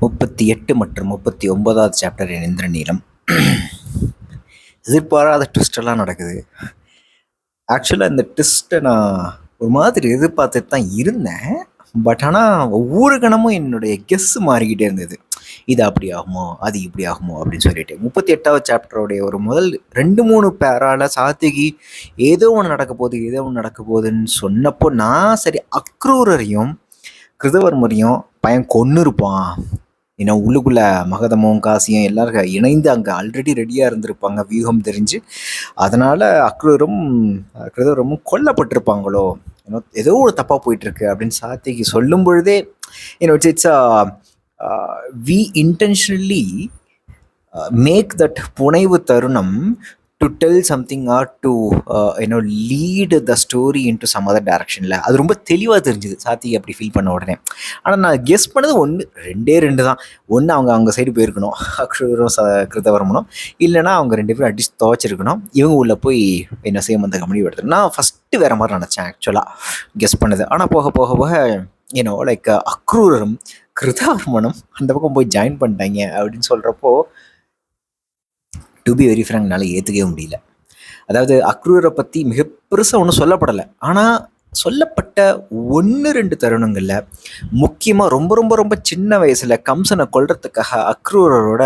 38 மற்றும் 39வது சாப்டர் என் இந்திரநீலம். எதிர்பாராத ட்விஸ்டெல்லாம் நடக்குது. ஆக்சுவலாக இந்த ட்விஸ்ட்டை நான் ஒரு மாதிரி எதிர்பார்த்துட்டு தான் இருந்தேன். பட் ஆனால் ஒவ்வொரு கணமும் என்னுடைய கெஸ்ஸு மாறிக்கிட்டே இருந்தது. இது அப்படி ஆகுமோ, அது இப்படி ஆகுமோ அப்படின்னு சொல்லிட்டு 38வது சாப்டருடைய ஒரு முதல் 2-3 பேரால சாத்திகி ஏதோ ஒன்று நடக்க போகுதுன்னு சொன்னப்போ நான் சரி அக்ரூரரையும் கிருதவர்மரையும் பையன் கொன்று இருப்பான், ஏன்னா உள்ளுக்குள்ள மகதமும் காசியும் எல்லாரும் இணைந்து அங்கே ஆல்ரெடி ரெடியாக இருந்திருப்பாங்க வியூகம் தெரிஞ்சு. அதனால் அக்ரூரும் கிருதவர்மரும் கொல்லப்பட்டிருப்பாங்களோ, ஏதோ ஒரு தப்பாக போயிட்டுருக்கு அப்படின்னு சாத்திகி சொல்லும் பொழுதே it's we intentionally make that புனைவு தருணம் to tell something or to lead the story into some other டைரக்ஷனில். அது ரொம்ப தெளிவாக தெரிஞ்சுது சாத்திகை அப்படி ஃபீல் பண்ண உடனே. ஆனால் நான் கெஸ் பண்ணது ரெண்டு தான். ஒன்று அவங்க சைடு போயிருக்கணும், அக்ரூரும் கிருதவர்மனும், இல்லைனா அவங்க 2 பேரும் அடிச்சு துவச்சிருக்கணும், இவங்க உள்ள போய் என்ன சேமந்த கம்பெனி எடுத்து. நான் ஃபஸ்ட்டு வேறு மாதிரி நினச்சேன் ஆக்சுவலாக கெஸ் பண்ணது. ஆனால் போக போக போக அக்ரூரரும் கிருதவர்மனும் அந்த பக்கம் போய் ஜாயின் பண்ணிட்டாங்க அப்படின்னு சொல்கிறப்போ டு பி வெரி ஃப்ராங்க் என்னால் ஏற்றுக்கவே முடியல. அதாவது அக்ரூரை பற்றி மிக பெருசாக ஒன்றும் சொல்லப்படலை, ஆனால் சொல்லப்பட்ட 1-2 தருணங்களில் முக்கியமாக ரொம்ப ரொம்ப ரொம்ப சின்ன வயசில் கம்சனை கொல்றதுக்காக அக்ரூரரோட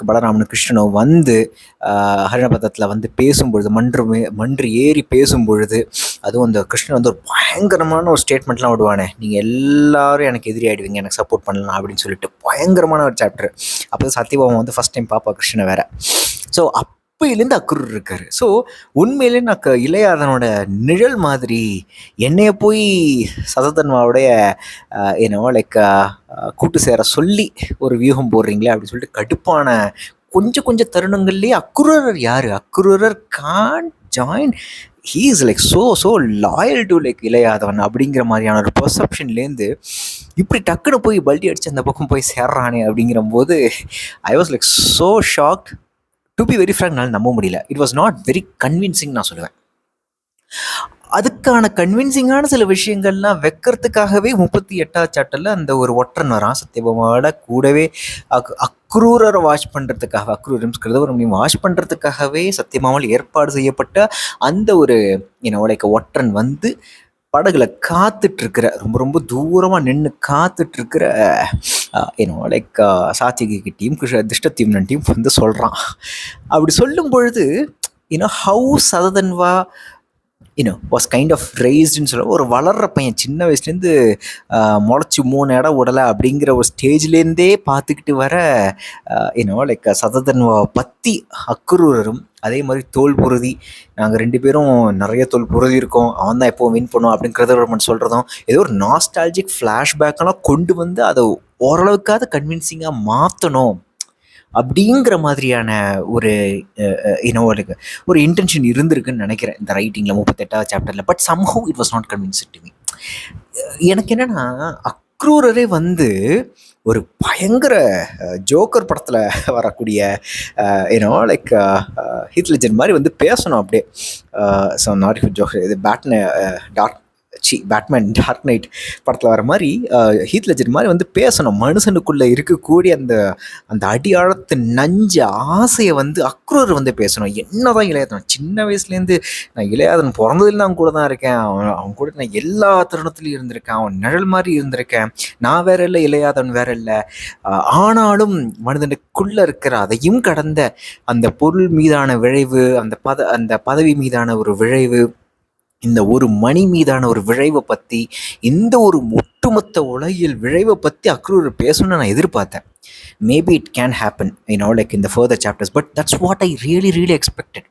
பலராமனு கிருஷ்ணனும் வந்து ஹரிணபதத்தில் வந்து பேசும்பொழுது மன்று ஏறி பேசும்பொழுது, அதுவும் அந்த கிருஷ்ணன் வந்து ஒரு பயங்கரமான ஒரு ஸ்டேட்மெண்ட்லாம் விடுவானே, நீங்கள் எல்லாரும் எனக்கு எதிரி ஆகிடுவீங்க, எனக்கு சப்போர்ட் பண்ணலாம் அப்படின்னு சொல்லிட்டு பயங்கரமான ஒரு சாப்டர். அப்போ சத்யபாமா வந்து ஃபஸ்ட் டைம் பாப்பா கிருஷ்ணனை வேற. ஸோ அப்பையிலேருந்து அக்ரூர் இருக்காரு. ஸோ உண்மையிலே நான் இளையாதனோட நிழல் மாதிரி என்னைய போய் சததன்மாவுடைய கூட்டு சேர சொல்லி ஒரு வியூகம் போடுறீங்களே அப்படின்னு சொல்லிட்டு கடுப்பான கொஞ்சம் தருணங்கள்லேயே அக்ரூரர் யார், Akrurar can join, he is so loyal to Ilaiyadavan அப்படிங்கிற மாதிரியான ஒரு பெர்செப்ஷன்லேருந்து இப்படி டக்குன்னு போய் பல்டி அடித்து அந்த பக்கம் போய் சேர்றானே அப்படிங்கிற போது I was so shocked. To be very frank, என்னால் நம்ப முடியல. It was not very convincing நான் சொல்லுவேன். அதுக்கான கன்வின்சிங்கான சில விஷயங்கள்லாம் வைக்கிறதுக்காகவே 38வது சாப்டரில் அந்த ஒரு ஒற்றன் வரான் சத்யபாமாவோட கூடவே. அக்ரூரரை வாஷ் பண்ணுறதுக்காக, அக்ரூரும் கிருதவர்மனையும் வாஷ் பண்ணுறதுக்காகவே சத்யபாமாவில் ஏற்பாடு செய்யப்பட்ட அந்த ஒரு ஒற்றன் வந்து படகுல காத்துட்ருக்கிற, ரொம்ப ரொம்ப தூரமாக நின்று காத்துட்ருக்கிற சாத்திகிட்டையும் திஷ்டத்யும்னன்ட்டையும் வந்து சொல்கிறான். அப்படி சொல்லும் பொழுது how Shatadhanva was kind of ரைஸ்டுன்னு சொல்ல, ஒரு வளர்கிற பையன் சின்ன வயசுலேருந்து முளைச்சி 3 இடம் விடலை அப்படிங்கிற ஒரு ஸ்டேஜ்லேருந்தே பார்த்துக்கிட்டு வர சததன்வா பற்றி அக்ரூரரும் அதே மாதிரி தோல் புருதி, நாங்கள் 2 பேரும் நிறைய தோல் புருதி இருக்கோம், அவன் தான் எப்போவும் வின் பண்ணுவோம் அப்படின்னு கிருதவர்மன் சொல்கிறதும் ஏதோ ஒரு நாஸ்டாலஜிக் ஃப்ளாஷ்பேக்கெல்லாம் கொண்டு வந்து அதை ஓரளவுக்காவது கன்வின்சிங்காக மாற்றணும் அப்படிங்கிற மாதிரியான ஒரு ஒரு இன்டென்ஷன் இருந்திருக்குன்னு நினைக்கிறேன் இந்த ரைட்டிங்கில் 38வது சாப்டரில். But somehow it was not convincing to me. எனக்கு என்னென்னா அக்ரூரரே வந்து ஒரு பயங்கர ஜோக்கர் படத்தில் வரக்கூடிய ஹீத் லெட்ஜர் மாதிரி வந்து பேசணும் அப்படியே. ஸோ நாட் ஜோக்கர், இது பேட்மேன் டார்க் நைட் படத்தில் வர மாதிரி ஹீத் லெட்ஜர் மாதிரி வந்து பேசணும். மனுஷனுக்குள்ளே இருக்கக்கூடிய அந்த அடியாழத்து நஞ்ச ஆசையை வந்து அக்ரூர் வந்து பேசணும். என்னதான் இளையாதவன் சின்ன வயசுலேருந்து, நான் இளையாதவன் பிறந்ததுல அவன் கூட தான் இருக்கேன், அவன் கூட நான் எல்லா தருணத்துலையும் இருந்திருக்கேன், அவன் நிழல் மாதிரி இருந்திருக்கேன், நான் வேற இல்லை இளையாதவன் வேற இல்லை. ஆனாலும் மனிதனுக்குள்ளே இருக்கிற அதையும் கடந்த அந்த பொருள் மீதான விழைவு, அந்த பதவி மீதான ஒரு விழைவு, இந்த ஒரு மணி மீதான ஒரு விழைவை பற்றி, இந்த ஒரு ஒட்டுமொத்த உலகியல் விழைவை பற்றி அக்ரூர் பேசணும்னு நான் எதிர்பார்த்தேன். Maybe it can happen in the further chapters, but that's what I really expected.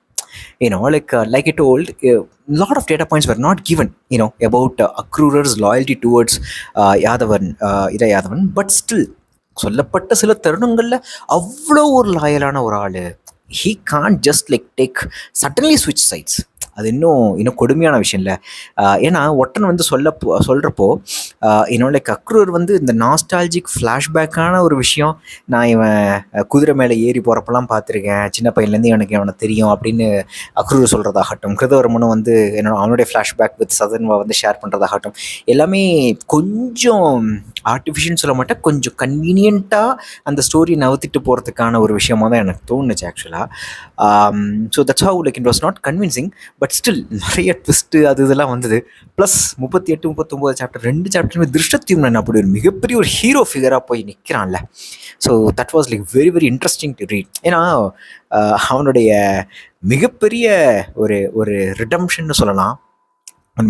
Like I told, a lot of data points were not given about Akrurar's loyalty towards Ilaiyadavan. But still சொல்லப்பட்ட சில தருணங்களில் அவ்வளோ ஒரு லாயலான ஒரு ஆள், he can't just take suddenly switch sides. அது இன்னும் கொடுமையான விஷயம் இல்லை. ஏன்னா ஒற்றன் வந்து சொல்கிறப்போ லைக் அக்ரூர் வந்து இந்த நாஸ்டாலஜிக் ஃப்ளாஷ்பேக்கான ஒரு விஷயம். நான் இவன் குதிரை மேலே ஏறி போகிறப்பெல்லாம் பார்த்துருக்கேன், சின்ன பையன்லேருந்து எனக்கு அவனை தெரியும் அப்படின்னு அக்ரூர் சொல்கிறதாகட்டும், கிருதவர்மனும் வந்து அவனுடைய ஃப்ளாஷ்பேக் வித் சதன்வா வந்து ஷேர் பண்ணுறதாகட்டும், எல்லாமே கொஞ்சம் ஆர்டிஃபிஷியல்னு சொல்ல மாட்டேன், கொஞ்சம் கன்வீனியண்ட்டாக அந்த ஸ்டோரி நவுத்திட்டு போகிறதுக்கான ஒரு விஷயமாக தான் எனக்கு தோணுச்சு ஆக்சுவலாக. So that's how like it was not convincing, but still நிறைய ட்விஸ்ட்டு அது இதெல்லாம் வந்தது. ப்ளஸ் 38 39 சாப்டர் 2 சாப்டருமே திருஷ்டத்யும்னன் அப்படி ஒரு மிகப்பெரிய ஒரு ஹீரோ ஃபிகராக போய் நிற்கிறான்ல. So that was like very very interesting to read. ஏன்னா அவனுடைய மிகப்பெரிய ஒரு ஒரு ரிடம்ஷன்னு சொல்லலாம்,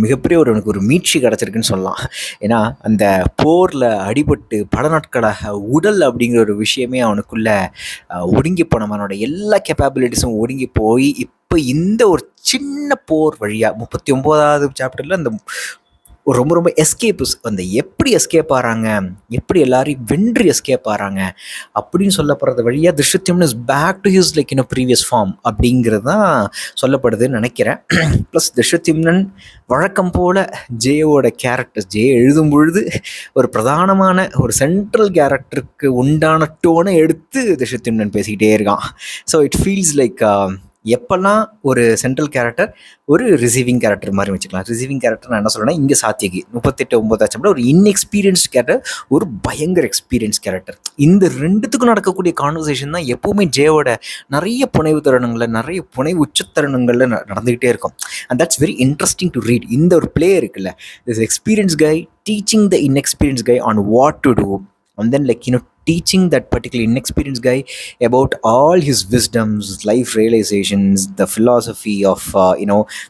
மிகப்பெரிய எனக்கு ஒரு மீட்சி கிடச்சிருக்குன்னு சொல்லலாம். ஏன்னா அந்த போரில் அடிபட்டு பல நாட்களாக உடல் அப்படிங்கிற ஒரு விஷயமே அவனுக்குள்ளே ஒடுங்கி போனவன், அவனோட எல்லா கேப்பபிலிட்டிஸும் ஒடுங்கி போய் இப்போ இந்த ஒரு சின்ன போர் வழியாக 39வது சாப்டரில் அந்த ரொம்ப ரொம்ப எஸ்கேப்ஸ், அந்த எப்படி எஸ்கேப் ஆகிறாங்க, எப்படி எல்லாரையும் வென்று எஸ்கேப் ஆகிறாங்க அப்படின்னு சொல்லப்படுறது வழியாக Dhrishtadyumnan is back to his like in previous form அப்படிங்கிறது தான் சொல்லப்படுதுன்னு நினைக்கிறேன். ப்ளஸ் திருஷ்யத்யும்னன் வழக்கம் போல் ஜேயோட கேரக்டர்ஸ், ஜே எழுதும் பொழுது ஒரு பிரதானமான ஒரு சென்ட்ரல் கேரக்டருக்கு உண்டான டோனை எடுத்து திருஷ்யத்யும்னன் பேசிக்கிட்டே இருக்கான். ஸோ இட் ஃபீல்ஸ் லைக் எப்பெல்லாம் ஒரு சென்ட்ரல் கேரக்டர் ஒரு ரிசீவிங் கேரக்டர் மாதிரி வச்சுக்கலாம். ரிசீவிங் கேரக்டர் நான் என்ன சொல்கிறேன்னா, இங்கே சாத்தியகி 38 ஒரு இன்எக்ஸ்பீரியன்ஸ்ட் கேரக்டர், ஒரு பயங்கர எக்ஸ்பீரியன்ஸ் கேரக்டர். இந்த ரெண்டுத்துக்கும் நடக்கக்கூடிய கான்வர்சேஷன் தான் எப்போவுமே ஜேவோட நிறைய புனைவு தருணங்களில், நிறைய புனைவு உச்சத்தருணங்களில் நடந்துக்கிட்டே இருக்கும். And that's very interesting to read. இந்த ஒரு பிளே இருக்குல்ல, this experience guy teaching the inexperience guy on what to do, and then like teaching that particular inexperienced guy about all his wisdoms, life realizations, the philosophy of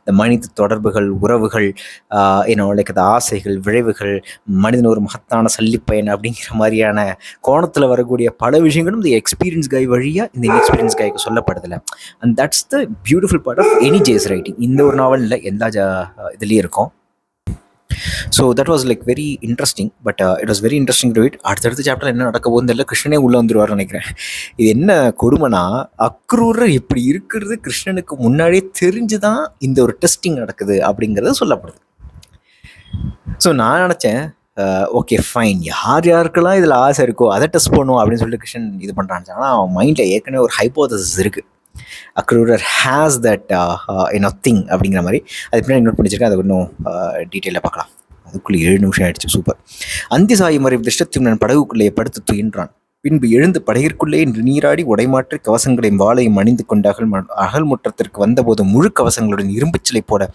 the மனித தொடர்புகள், உறவுகள், like அந்த ஆசைகள், விளைவுகள், மனிதன் ஒரு மகத்தான சல்லிப்பயன் அப்படிங்கிற மாதிரியான கோணத்தில் வரக்கூடிய பல விஷயங்களும் இந்த எக்ஸ்பீரியன்ஸ் கை வழியாக இந்த இன்எக்ஸ்பீரியன்ஸ் கைக்கு சொல்லப்படுதில்ல. And that's the beautiful part of any Jay's writing. இந்த ஒரு நாவலில் எல்லா இதுலேயும் இருக்கும். So that was like very interesting. But it was very interesting to it. அடுத்தடுத்த சாப்டர் என்ன நடக்க போகுதுன்னு தெரியல. கிருஷ்ணனே உள்ளே வந்துடுவார்னு நினைக்கிறேன். இது என்ன கொடுமைனா, அக்ரூரர் இப்படி இருக்கிறது கிருஷ்ணனுக்கு முன்னாடியே தெரிஞ்சு தான் இந்த ஒரு டெஸ்டிங் நடக்குது அப்படிங்கிறது சொல்லப்படுது. ஸோ நான் நினச்சேன், ஓகே ஃபைன், யார் யாருக்கெல்லாம் இதில் ஆசை இருக்கோ அதை டெஸ்ட் பண்ணுவோம் அப்படின்னு சொல்லிட்டு கிருஷ்ணன் இது பண்ணுறான்னு. ஆனால் அவன் மைண்டில் ஏற்கனவே ஒரு ஹைப்போதசிஸ் இருக்குது. அக்ரூரர் ஹேஸ் தட் திங் அப்படிங்கிற மாதிரி. அது பின்னாடி நோட் பண்ணிச்சிருக்கேன். அதை இன்னும் டீட்டெயிலாக பார்க்கலாம். அதுக்குள்ளே 7 நிமிஷம் ஆயிடுச்சு. சூப்பர். அந்தி சாயும் வரை திருஷ்டத்யும்னன் படகுக்குள்ளே படுத்து துயின்றான். பின்பு எழுந்து படகிற்குள்ளே நீராடி உடைமாற்றி கவசங்களையும் வாளையும் அணிந்து கொண்டு அகல்முற்றத்திற்கு வந்தபோது முழு கவசங்களுடன் இரும்புச் சிலை போட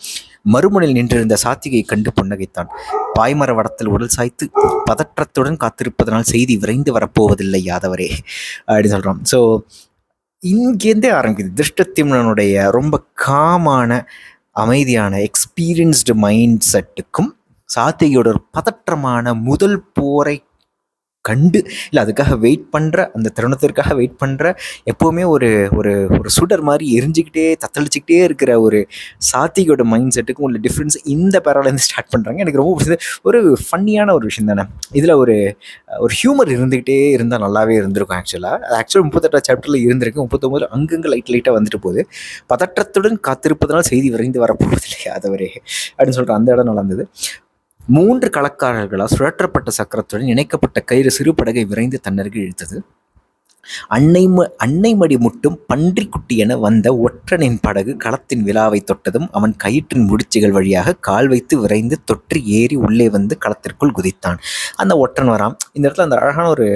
மறுமுனையில் நின்றிருந்த சாத்திகை கண்டு புன்னகைத்தான். பாய்மர வடத்தில் உடல் சாய்த்து பதற்றத்துடன் காத்திருப்பதனால் செய்தி விரைந்து வரப்போவதில்லை யாதவரே அப்படின்னு சொல்கிறான். ஸோ இங்கேருந்தே ஆரம்பிக்குது திருஷ்டத்யும்னனுடைய ரொம்ப காமான அமைதியான எக்ஸ்பீரியன்ஸ்டு மைண்ட் செட்டுக்கும் சாத்திகையோட ஒரு பதற்றமான முதல் போரை கண்டு, இல்லை அதுக்காக வெயிட் பண்ணுற, அந்த தருணத்திற்காக வெயிட் பண்ணுற, எப்போவுமே ஒரு ஒரு ஒரு சுடர் மாதிரி எரிஞ்சிக்கிட்டே தத்தளிச்சிக்கிட்டே இருக்கிற ஒரு சாத்திகையோட மைண்ட் செட்டுக்கும் உள்ள டிஃப்ரென்ஸ் இந்த பேராலேருந்து ஸ்டார்ட் பண்ணுறாங்க. எனக்கு ரொம்ப பிடிச்சது. ஒரு ஃபன்னியான ஒரு விஷயம் தானே இதில். ஒரு ஹியூமர் இருந்துக்கிட்டே இருந்தால் நல்லாவே இருந்திருக்கும். ஆக்சுவலாக 38 சாப்டரில் இருந்திருக்கு. 39 அங்கங்கே லைட்டாக வந்துட்டு போகுது. பதற்றத்துடன் காத்திருப்பதனால் செய்தி விரைந்து வரப்போவதில்லை யாதவரே அப்படின்னு சொல்கிற அந்த இடம் நல்லா இருந்தது. 3 களக்காரர்களால் சுழற்றப்பட்ட சக்கரத்துடன் இணைக்கப்பட்ட கயிறு சிறு படகை விரைந்து தன்னருகே இழுத்தது. அன்னை மடி முட்டும் பன்றி குட்டி என வந்த ஒற்றனின் படகு களத்தின் விழாவை தொட்டதும் அவன் கயிற்றின் முடிச்சுகள் வழியாக கால் வைத்து விரைந்து தொற்றி ஏறி உள்ளே வந்து களத்திற்குள் குதித்தான். அந்த ஒற்றன் வரான். இந்த இடத்துல அந்த அழகான ஒரு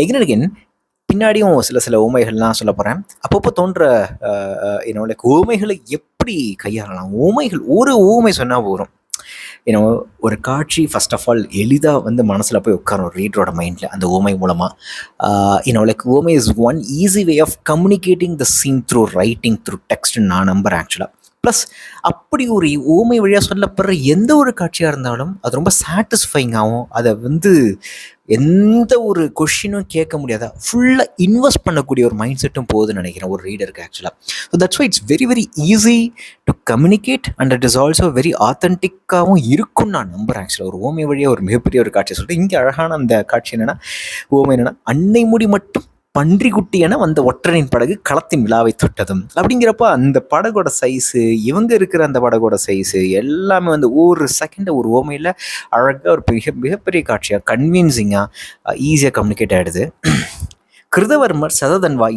எகின் பின்னாடியும் சில ஊமைகள்லாம் சொல்ல போகிறேன். அப்பப்போ தோன்ற லைக் ஊமைகளை எப்படி கையாளலாம். ஊமைகள் ஒரு ஊமை சொன்னால் போகிறோம். ஒரு காட்சி ஃபர்ஸ்ட் ஆஃப் ஆல் எளிதாக வந்து மனசில் போய் உட்காரும் ரீடரோட மைண்டில் அந்த ஓமை மூலமாக. லைக் ஓமை is one easy way of communicating the scene through writing through டெக்ஸ்ட்னு நான் நம்புகிறேன் ஆக்சுவலாக. ப்ளஸ் அப்படி ஒரு ஓமை வழியாக சொல்லப்படுற எந்த ஒரு காட்சியாக இருந்தாலும் அது ரொம்ப சாட்டிஸ்ஃபைங்காகவும், அதை வந்து எந்த ஒரு கொஷினும் கேட்க முடியாத ஃபுல்லாக இன்வெஸ்ட் பண்ணக்கூடிய ஒரு மைண்ட் செட்டும் போகுதுன்னு நினைக்கிறேன் ஒரு ரீடருக்கு ஆக்சுவலாக. So that's why it's very very easy to communicate and it is also very ஆத்தென்டிக்காகவும் இருக்கும்னு நான் நம்புகிறேன் ஆக்சுவலாக. ஒரு ஓமை வழியாக ஒரு மிகப்பெரிய ஒரு காட்சியை சொல்லிட்டு இங்கே அழகான அந்த காட்சி என்னென்னா, ஓமை என்னென்னா, அன்னை முடி மட்டும் பன்றிக்குட்டி என வந்த ஒற்றனின் படகு களத்தின் விழாவை தொட்டதும் அப்படிங்கிறப்ப அந்த படகோட சைஸு, இவங்க இருக்கிற அந்த படகோட சைஸு எல்லாமே வந்து ஒரு செகண்ட் ஒரு ஓமையில் அழகாக ஒரு மிகப்பெரிய காட்சியாக கன்வின்சிங்காக ஈஸியாக கம்யூனிகேட் ஆகிடுது. கிருதவர்மர் சததன்வா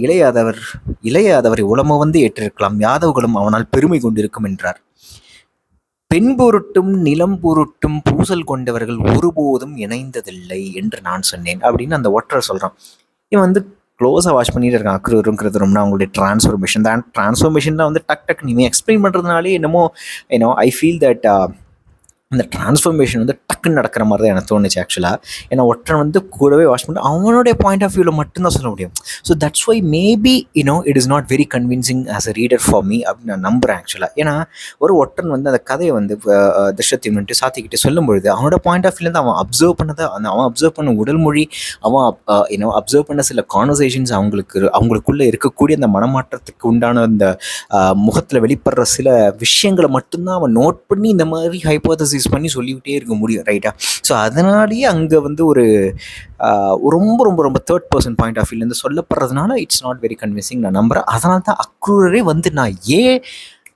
இளையாதவரை உளம வந்து ஏற்றிருக்கலாம், யாதவர்களும் அவனால் பெருமை கொண்டிருக்கும் என்றார். பெண் பொருட்டும் நிலம் பொருட்டும் பூசல் கொண்டவர்கள் ஒருபோதும் இணைந்ததில்லை என்று நான் சொன்னேன் அப்படின்னு அந்த ஒற்றர் சொல்கிறான். இவன் வந்து க்ளோஸாக வாட்ச் பண்ணிட்டு இருக்கான். அக்ரூருங்கிறது அவங்களுடைய டிரான்ஸ்ஃபர்மேஷன் தான். டிரான்ஸ்ஃபர்மேஷன் தான் வந்து டக் நீங்கள் எக்ஸ்பிளைன் பண்ணுறதுனாலே என்னமோ ஐ ஃபீல் தட் அந்த டிரான்ஸ்ஃபர்மேஷன் வந்து டக்குன்னு நடக்கிற மாதிரி தான் எனக்கு தோணுச்சு ஆக்சுவலாக. ஏன்னா ஒற்றன் வந்து கூடவே வாட்ச் பண்ணி அவனுடைய பாயிண்ட் ஆஃப் வியூவில் மட்டும்தான் சொல்ல முடியும். So that's why maybe it is not very convincing as a reader for me அப்படின்னு நான் நம்புகிறேன் ஆக்சுவலாக. ஏன்னா ஒரு ஒற்றன் வந்து அந்த கதையை வந்து திருஷ்யத்தை வந்துட்டு சாத்திக்கிட்டு சொல்லும் பொழுது அவனோட பாயிண்ட் ஆஃப் வியூலேருந்து அவன் அப்சர்வ் பண்ணதை அவன் அப்சர்வ் பண்ண உடல் மொழி, அவன் அப்சர்வ் பண்ண சில கான்வர்சேஷன்ஸ், அவங்களுக்குள்ளே இருக்கக்கூடிய அந்த மனமாற்றத்துக்கு உண்டான அந்த முகத்தில் வெளிப்படுற சில விஷயங்களை மட்டும்தான் அவன் நோட் பண்ணி இந்த மாதிரி ஹைப்போதசிஸ் பண்ணி சொல்லிக்கிட்டே இருக்க முடியும், ரைட்டா? ஸோ அதனாலேயே அங்கே வந்து ஒரு ரொம்ப ரொம்ப ரொம்ப தேர்ட் பர்சன் பாயிண்ட் ஆஃப் வியூலேருந்து சொல்லப்படுறதுனால இட்ஸ் நாட் வெரி கன்வின்சிங் நான் நம்புகிறேன். அதனால தான் அக்ரூரரே வந்து நான்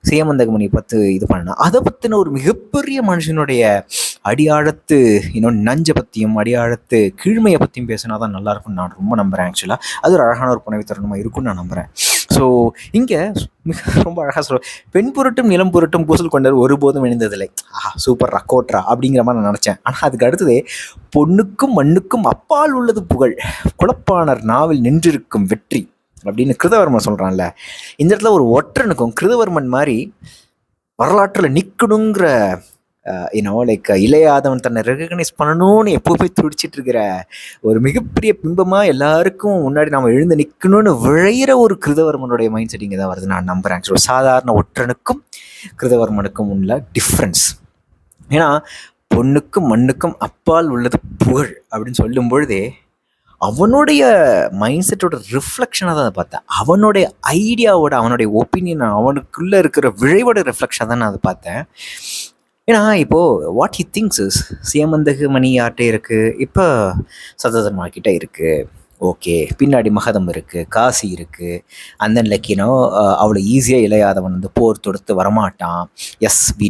சேமந்தகமணி பார்த்து இது பண்ணேன். அதை பற்றின ஒரு மிகப்பெரிய மனுஷனுடைய அடியாழத்து நஞ்சை பற்றியும் அடியாழத்து கீழ்மையை பற்றியும் பேசினா தான் நல்லாயிருக்கும்னு நான் ரொம்ப நம்புகிறேன் ஆக்சுவலாக. அது ஒரு அழகான ஒரு புனைவு தருணமாக இருக்கும்னு நான் நம்புகிறேன். ஸோ இங்கே ரொம்ப அழகாக சொல்கிறேன், பெண் பொருட்டும் நிலம் பொருட்டும் பூசல் கொண்டவர் ஒருபோதும் இணைந்ததில்லை. சூப்பர் ரக்கோட்ரா அப்படிங்கிற மாதிரி நான் நினச்சேன். ஆனால் அதுக்கு அடுத்ததே பொண்ணுக்கும் மண்ணுக்கும் அப்பால் உள்ளது புகழ், குழப்பானர் நாவில் நின்றிருக்கும் வெற்றி அப்படின்னு கிருதவர்மன் சொல்கிறான்ல. இந்த இடத்துல ஒரு ஒற்றனுக்கும் கிருதவர்மன் மாதிரி வரலாற்றில் நிற்கணுங்கிற இளையாதவன் தன்னை ரெகக்னைஸ் பண்ணணும்னு எப்போவுமே துடிச்சிட்டு இருக்கிற ஒரு மிகப்பெரிய பிம்பமாக எல்லாருக்கும் முன்னாடி நாம் எழுந்து நிற்கணும்னு விழையிற ஒரு கிருதவர்மனுடைய மைண்ட் செட் இங்கே தான் வருது நான் நம்புகிறேன். ஸோ சாதாரண ஒற்றனுக்கும் கிருதவர்மனுக்கும் உள்ள டிஃப்ரென்ஸ். ஏன்னா பொண்ணுக்கும் மண்ணுக்கும் அப்பால் உள்ளது புகழ் அப்படின்னு சொல்லும் பொழுதே அவனுடைய மைண்ட் செட்டோட ரிஃப்ளெக்ஷனாக தான் அதை பார்த்தேன். அவனுடைய ஐடியாவோட, அவனுடைய ஒப்பீனியன், அவனுக்குள்ளே இருக்கிற விழைவோட ரிஃப்ளெக்ஷனாக தான் நான் அதை பார்த்தேன். ஏன்னா இப்போது வாட் ஹி திங்ஸ் இஸ் சேமந்தகமணி யார்கிட்ட இருக்குது, இப்போ சததன்மா கிட்ட இருக்குது, ஓகே, பின்னாடி மகதம் இருக்குது, காசி இருக்குது, அண்ட் தென் அவ்வளோ ஈஸியாக இளையாதவன் வந்து போர் தொடுத்து வரமாட்டான். Yes we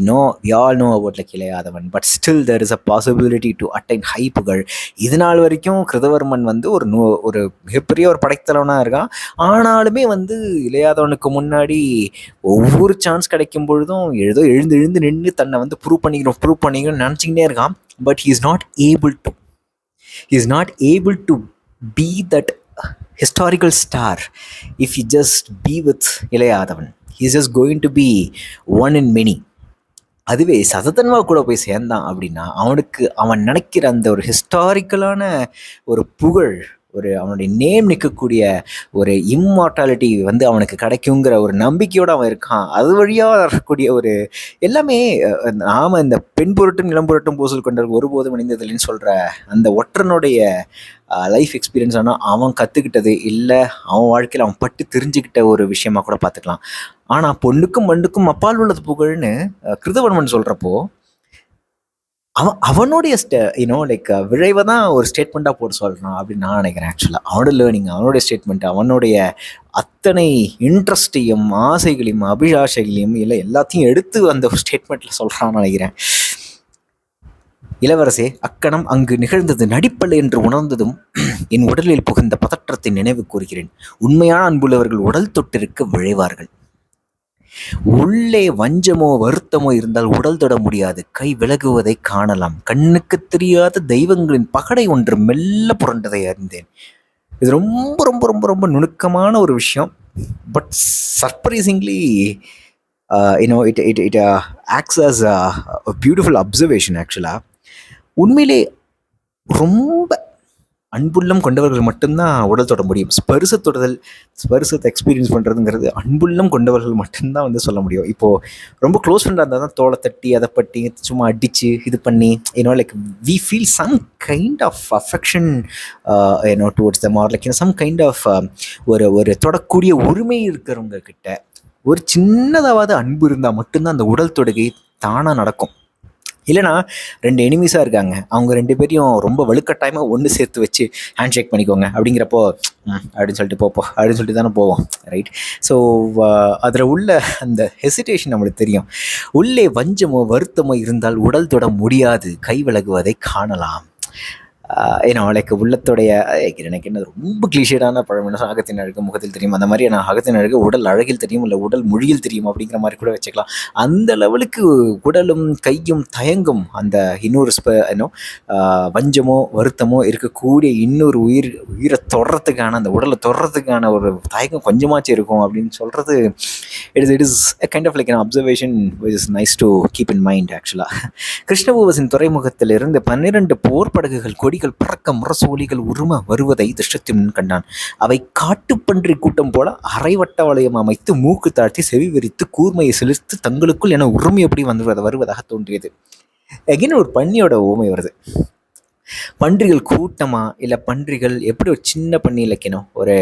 all know about Ilaiyadavan, but still there is a possibility to attain high புகழ். இது நாள் வரைக்கும் கிருதவர்மன் வந்து ஒரு மிகப்பெரிய ஒரு படைத்தலைவனாக இருக்கான். ஆனாலுமே வந்து இளையாதவனுக்கு முன்னாடி ஒவ்வொரு சான்ஸ் கிடைக்கும் பொழுதும் எழுந்து நின்று தன்னை வந்து ப்ரூவ் பண்ணிக்கணும்னு நினச்சிக்கிட்டே இருக்கான். But he is not able to be that historical star if he just be with Ilaiyadavan. he is just going to be one in many. அதுவே சததன்வா கூட போய் சேர்ந்தான் அப்படின்னா அவன் நினைக்கிற அந்த ஒரு ஹிஸ்டாரிக்கலான ஒரு புகழ், அவனுடைய நேம் நிற்கக்கூடிய ஒரு இம்மார்டாலிட்டி வந்து அவனுக்கு கிடைக்குங்கிற ஒரு நம்பிக்கையோடு அவன் இருக்கான். அது வழியாக வரக்கூடிய ஒரு எல்லாமே நாம் இந்த பெண் பொருட்டும் நிலம் பொருட்டும் பூசல் கொண்டவர் ஒருபோதும் இணைந்ததில்லைன்னு சொல்கிற அந்த ஒற்றனுடைய லைஃப் எக்ஸ்பீரியன்ஸ் ஆனால் அவன் கற்றுக்கிட்டது இல்லை, அவன் வாழ்க்கையில் அவன் பட்டு தெரிஞ்சுக்கிட்ட ஒரு விஷயமா கூட பார்த்துக்கலாம். ஆனால் பொண்ணுக்கும் மண்ணுக்கும் அப்பால் உள்ளது புகழ்னு கிருதவர்மன் சொல்கிறப்போ அவனுடைய விழைவை தான் ஒரு ஸ்டேட்மெண்ட்டாக போட்டு சொல்கிறான் அப்படின்னு நான் நினைக்கிறேன். ஆக்சுவலாக அவனோட லேர்னிங், அவனுடைய ஸ்டேட்மெண்ட், அவனுடைய அத்தனை இன்ட்ரெஸ்ட்டையும் ஆசைகளையும் அபிலாஷைகளையும் இல்லை எல்லாத்தையும் எடுத்து அந்த ஒரு ஸ்டேட்மெண்ட்டில் சொல்கிறான்னு நினைக்கிறேன். இளவரசே, அக்கணம் அங்கு நிகழ்ந்தது நடிப்பல்ல என்று உணர்ந்ததும் என் உடலில் புகுந்த பதற்றத்தை நினைவு கூறுகிறேன். உண்மையான அன்புள்ளவர்கள் உடல் தொட்டிருக்க விழைவார்கள். உள்ளே வஞ்சமோ வருத்தமோ இருந்தால் உடல் தொட முடியாது, கை விலகுவதை காணலாம். கண்ணுக்கு தெரியாத தெய்வங்களின் பகடை ஒன்று மெல்ல புரண்டதை அறிந்தேன். இது ரொம்ப ரொம்ப ரொம்ப ரொம்ப நுணுக்கமான ஒரு விஷயம். But surprisingly it acts as a beautiful observation ஆக்சுவலாக. உண்மையிலே ரொம்ப அன்புள்ளம் கொண்டவர்கள் மட்டும்தான் உடல் தொட முடியும். ஸ்பரிசத்தை எக்ஸ்பீரியன்ஸ் பண்ணுறதுங்கிறது அன்புள்ளம் கொண்டவர்கள் மட்டும்தான் வந்து சொல்ல முடியும். இப்போது ரொம்ப க்ளோஸ் ஃப்ரெண்டாக இருந்தால் தான் தோலை தட்டி அதை பற்றி சும்மா அடித்து இது பண்ணி we feel some kind of affection towards them, or some kind of ஒரு தொடக்கூடிய உரிமை இருக்கிறவங்க கிட்ட ஒரு சின்னதாவது அன்பு இருந்தால் மட்டும்தான் அந்த உடல் தொடுகை தானாக நடக்கும். இல்லைனா 2 எனிமீஸாக இருக்காங்க, அவங்க 2 பேரையும் ரொம்ப வலுக்கட்டாயமாக ஒன்று சேர்த்து வச்சு ஹேண்ட் ஷேக் பண்ணிக்கோங்க அப்படிங்கிறப்போ அப்படின்னு சொல்லிட்டு போப்போம் அப்படின்னு சொல்லிட்டு தானே போவோம், ரைட்? ஸோ அதில் உள்ள அந்த ஹெசிடேஷன் நம்மளுக்கு தெரியும். உள்ளே வஞ்சமோ வருத்தமோ இருந்தால் உடல் தொட முடியாது, கை விலகுவதை காணலாம். ஏன்னா லைக் உள்ளத்துடைய எனக்கு என்ன ரொம்ப கிளிஷேடான பழம் என்ன அகத்தின் அழகு முகத்தில் தெரியும், அந்த மாதிரி நான் அகத்தின் அழகு உடல் அழகில் தெரியும், இல்லை உடல் மொழியில் தெரியும் அப்படிங்கிற மாதிரி கூட வச்சுக்கலாம். அந்த லெவலுக்கு உடலும் கையும் தயங்கும் அந்த இன்னொரு வஞ்சமோ வருத்தமோ இருக்கக்கூடிய இன்னொரு உயிரை தொடறதுக்கான, அந்த உடலை தொடறதுக்கான ஒரு தயக்கம் கொஞ்சமாச்சும் இருக்கும் அப்படின்னு சொல்கிறது it is kind of like an observation which is nice to keep in mind actually. கிருஷ்ணபூவசின் துறைமுகத்திலிருந்து 12 போர் படகுகள் கொடிகள் பறக்க முரசொலிகள் உரும வருவதை திருஷ்டத்யும்னன் கண்டான். அவை காட்டுப்பன்றி கூட்டம் போல அரைவட்ட வளையம் அமைத்து மூக்கு தாழ்த்தி செவி விரித்து கூர்மையை செலுத்து தங்களுக்குள் என உரிமை எப்படி வருவதாக தோன்றியது. எகின் ஒரு பன்னியோட ஓமை வருது. பன்றிகள் கூட்டமா இல்லை பன்றிகள் எப்படி ஒரு சின்ன பண்ணி இலக்கணும் ஒரு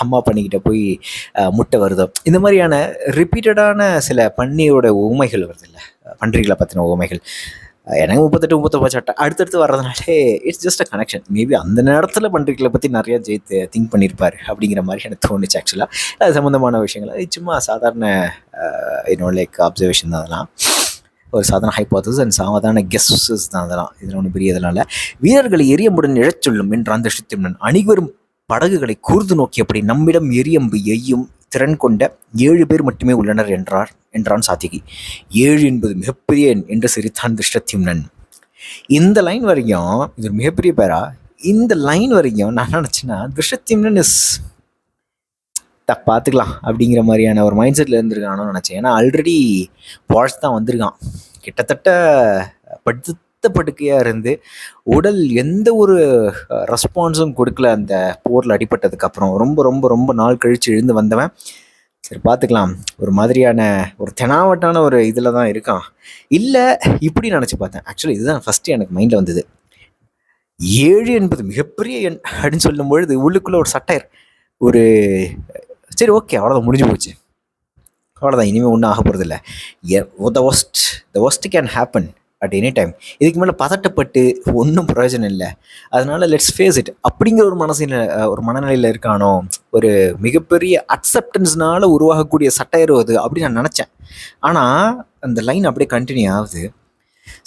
அம்மா பண்ணிக்கிட்ட போய் முட்டை வருதோ, இந்த மாதிரியான ரிப்பீட்டடான சில பன்னியோட உவமைகள் வருது இல்லை, பன்றிகளை பற்றின உவமைகள். எனக்கு 38 சட்டை அடுத்தடுத்து வர்றதுனாலே it's just a connection. Maybe அந்த நேரத்தில் பன்றிகளை பற்றி நிறையா திங்க் பண்ணியிருப்பார் அப்படிங்கிற மாதிரி எனக்கு தோணுச்சு. ஆக்சுவலாக அது சம்மந்தமான விஷயங்கள் அது சும்மா சாதாரண லைக் அப்சர்வேஷன் தான். அதெல்லாம் ஒரு சாதாரண ஹைப்போதசிஸ் அண்ட் சாதாரண கெஸ்ஸஸ் தான். அதெல்லாம் இதில் ஒன்று பெரிய இதனால் வீரர்களை எரியம்புடன் இழச்சொல்லும் என்றான் திருஷ்டத்யும்னன். அணிவரும் படகுகளை கூர்ந்து நோக்கியபடி நம்மிடம் எரியம்பு எய்யும் திறன் கொண்ட 7 பேர் மட்டுமே உள்ளனர் என்றான் சாத்திகி. 7 என்பது மிகப்பெரிய எண் என்று சிரித்தான் திருஷ்டத்யும்னன். இந்த லைன் வரைக்கும் இது ஒரு மிகப்பெரிய பேரா, இந்த லைன் வரைக்கும் நான் நினச்சேன்னா திருஷ்டத்யும்னன் இஸ் பார்த்துக்கலாம் அப்படிங்கிற மாதிரியான ஒரு மைண்ட் செட்டில் இருந்திருக்கானு நினச்சேன். ஏன்னா ஆல்ரெடி வாட்ச் தான் வந்திருக்கான், கிட்டத்தட்ட படுக்கையாக இருந்து உடல் எந்த ஒரு ரெஸ்பான்ஸும் கொடுக்கல அந்த போரில் அடிபட்டதுக்கப்புறம். ரொம்ப ரொம்ப ரொம்ப நாள் கழித்து எழுந்து வந்தவன் சரி பார்த்துக்கலாம் ஒரு மாதிரியான ஒரு தெனாவட்டான ஒரு இதில் தான் இருக்கான். இல்லை இப்படி நினச்சி பார்த்தேன். ஆக்சுவலி இதுதான் ஃபஸ்ட்டு எனக்கு மைண்டில் வந்தது. 7 என்பது மிகப்பெரிய எண் அப்படின்னு சொல்லும் பொழுது உள்ளுக்குள்ளே ஒரு சட்டையர் ஒரு சரி ஓகே அவ்வளோதான் முடிஞ்சு போச்சு, அவ்வளோதான் இனிமேல் ஒன்றும் ஆக போகிறது இல்லை. த worst can happen at any time. இதுக்கு மேலே பதட்டப்பட்டு ஒன்றும் பிரயோஜனம் இல்லை, அதனால லெட்ஸ் ஃபேஸ் இட் அப்படிங்கிற ஒரு மனநிலையில் இருக்கானோ. ஒரு மிகப்பெரிய அக்செப்டன்ஸ்னால உருவாகக்கூடிய சட்டையர் அது அப்படின்னு நான் நினச்சேன். ஆனால் அந்த லைன் அப்படியே கண்டினியூ ஆகுது.